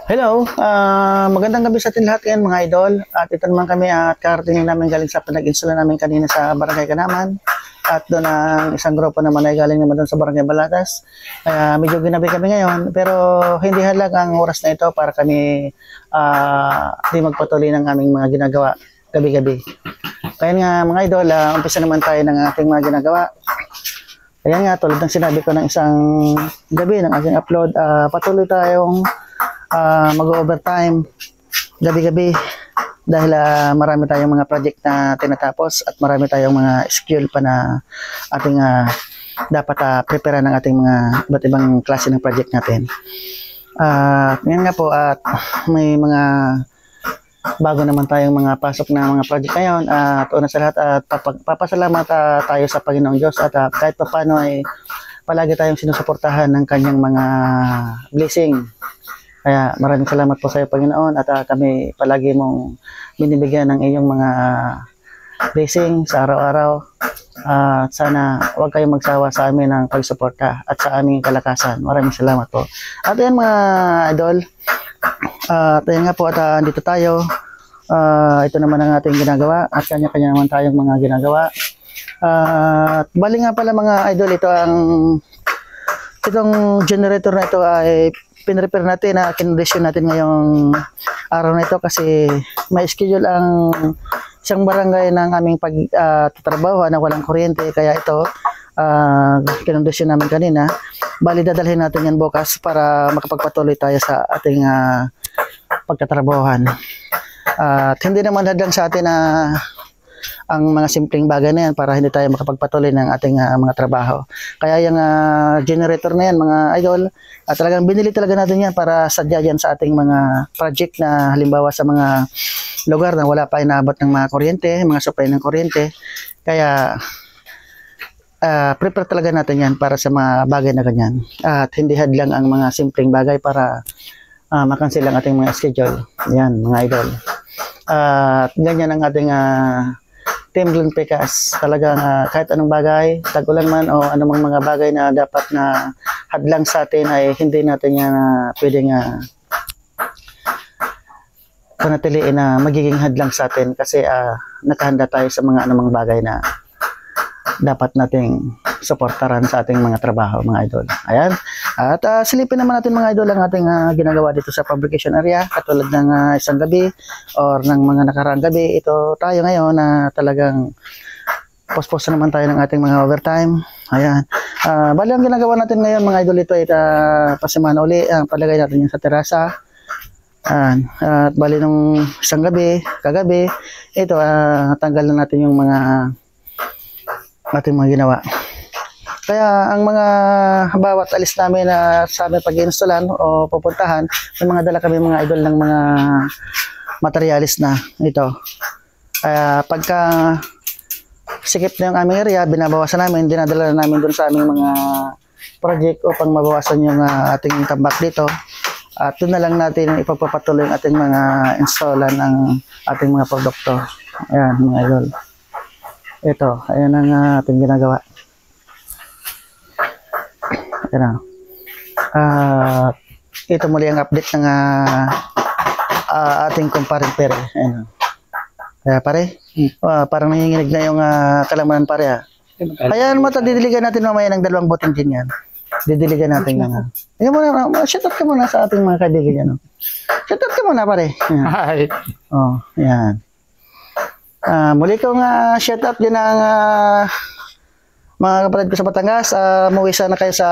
Hello, magandang gabi sa atin lahat ngayon mga idol. At ito naman kami at karating namin galing sa pinag-install namin kanina sa Barangay Kanaman. At doon ang isang grupo naman ay galing naman doon sa Barangay Balatas. Kaya medyo ginabi kami ngayon, pero hindi halag ang oras na ito para kami di magpatuloy ng aming mga ginagawa gabi-gabi. Kaya nga mga idol, umpisa naman tayo ng ating mga ginagawa. Kaya nga, tulad ng sinabi ko ng isang gabi ng aking upload, patuloy tayong mag-overtime gabi-gabi dahil marami tayong mga project na tinatapos at marami tayong mga skill pa na ating dapat prepare ng ating mga iba't ibang klase ng project natin. Ngayon nga po at may mga bago naman tayong mga pasok na mga project ngayon at una sa lahat at papasalamat tayo sa Panginoong Diyos at kahit pa paano ay palagi tayong sinusuportahan ng kanyang mga blessing. Kaya maraming salamat po sa iyo, Panginoon, at kami palagi mong binibigyan ng iyong mga blessing sa araw-araw. Sana huwag kayong magsawa sa amin ng pagsuporta at sa aming kalakasan. Maraming salamat po. At ayan mga idol, tayo nga po at dito tayo. Ito naman ang ating ginagawa at kanya-kanya naman tayong mga ginagawa. Bali nga pala mga idol, itong generator na ito ay pinrepair natin na kinondisyon natin ngayong araw na ito kasi may schedule ang isang barangay ng aming pagtatrabaho na walang kuryente, kaya ito kinondisyon namin kanina. Bali dadalhin natin yan bukas para makapagpatuloy tayo sa ating pagtatrabahohan. At hindi naman hadlang sa atin ang mga simpleng bagay na yan para hindi tayo makapagpatuloy ng ating mga trabaho. Kaya yung generator na yan mga idol, talagang binili talaga natin yan para sadya yan sa ating mga project na halimbawa sa mga lugar na wala pa inaabot ng mga kuryente, mga supply ng kuryente. Kaya prepare talaga natin yan para sa mga bagay na ganyan. At hindi hadlang ang mga simpleng bagay para makancel ang ating mga schedule. Yan mga idol. At ganyan ang ating Team Glenn Pecas, talagang kahit anong bagay, tag-ulan man o anumang mga bagay na dapat na hadlang sa atin ay hindi natin yan pwedeng panatiliin na magiging hadlang sa atin kasi nakahanda tayo sa mga anumang bagay na dapat nating suportaran sa ating mga trabaho mga idol. Ayan. At silipin naman natin mga idol ang ating ginagawa dito sa fabrication area katulad ng isang gabi or ng mga nakaraang gabi. Ito tayo ngayon na talagang pospos naman tayo ng ating mga overtime. Ayan. Bali ang ginagawa natin ngayon mga idol, ito ay pasimana uli. Palagay natin yung sa terasa. At bali nung isang gabi, kagabi, ito tanggal na natin yung mga ating mga ginawa. Kaya ang mga bawat alis namin sa aming pag-installan o pupuntahan, may mga dala kami mga idol ng mga materialis na ito. Kaya pagka sikip na yung aming area, binabawasan namin, dinadala namin dun sa aming mga project upang mabawasan yung ating tambak dito. At doon na lang natin ipagpapatuloy ang ating mga installan ng ating mga produkto. Ayan mga idol. Ito, ayan ang ating ginagawa. Ayan. Ito muli ang update ng ating kumparing pere. Ayan. Kaya pare, parang nanginginig na yung kalamanan pare. Ayan mo, didiligan natin mamaya ng 2 boteng din yan. Didiligan natin ng ayan muna, shout out ka muna sa ating mga kaibigan yan. Shout out ka muna pare. Ayan. Hi. Oh, ayan. Muli kong shout out din ang mga kapatid ko sa Batangas. Umuwi sana kayo sa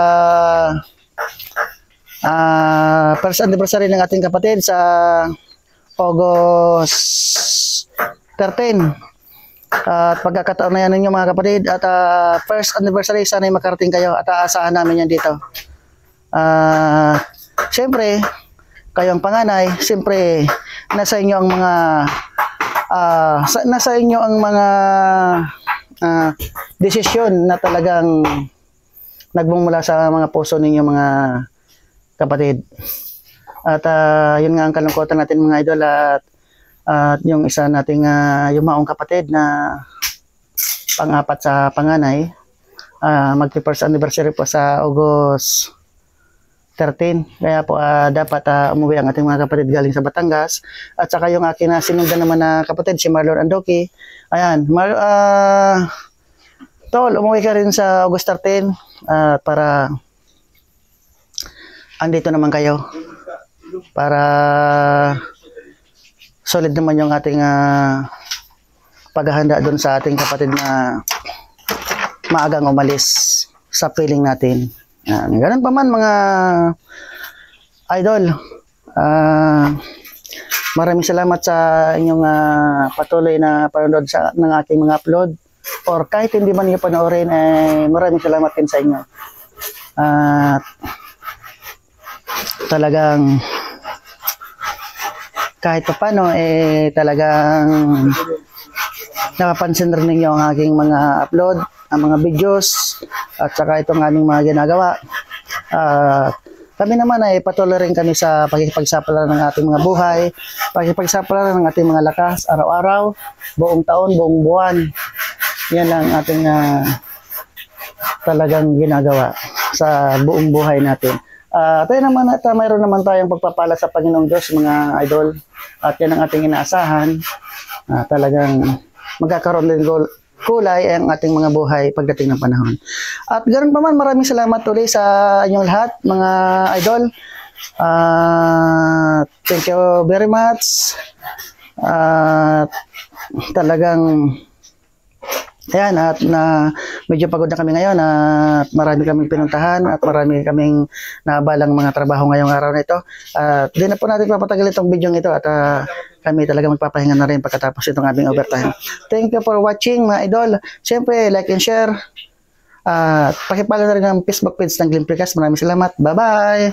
first anniversary ng ating kapatid sa August 13. At pagkakataon na yan ninyo mga kapatid. At first anniversary, sana makarating kayo at aasahan namin yan dito. Siyempre, kayong panganay, siyempre, nasa inyo ang mga desisyon na talagang nagmumula sa mga puso ninyo mga kapatid. At yun nga ang kalungkutan natin mga idol at yung isa nating yumaong kapatid na pang-apat sa panganay, magpi-first anniversary po sa August 13. Kaya po dapat umuwi ang ating mga kapatid galing sa Batangas. At saka yung akin na sinundan naman na kapatid, si Marlon Andoki. Ayan, Tol, umuwi ka rin sa August 13 para andito naman kayo. Para solid naman yung ating paghahanda doon sa ating kapatid na maagang umalis sa piling natin. Ganun pa man mga idol. Maraming salamat sa inyong patuloy na panonood ng aking mga upload. Or kahit hindi man niyo panoorin, maraming salamat din sa inyo. Talagang kahit pa paano, talagang napapansin rin ninyo ang aking mga upload, ang mga videos, at saka itong aming mga ginagawa. Kami naman ay patuloy rin kami sa pakikipagsapalaran ng ating mga buhay, pakikipagsapalaran ng ating mga lakas, araw-araw, buong taon, buong buwan. Yan lang ating talagang ginagawa sa buong buhay natin. Tayo naman at mayroon naman tayong pagpapala sa Panginoong Diyos, mga idol. At yan ang ating inaasahan. Talagang magkakaroon din kulay ang ating mga buhay pagdating ng panahon. At ganoon pa man, maraming salamat ulit sa inyong lahat, mga idol. Thank you very much. Talagang ayan, at medyo pagod na kami ngayon at marami kaming pinuntahan at marami kaming nabalang mga trabaho ngayong araw na ito. At di na po natin papatagal itong video ito at kami talaga magpapahinga na rin pagkatapos itong aming overtime. Thank you for watching, mga idol. Siyempre, like and share. At pakipala na rin ang Facebook page ng Glimprecast. Maraming salamat. Bye-bye!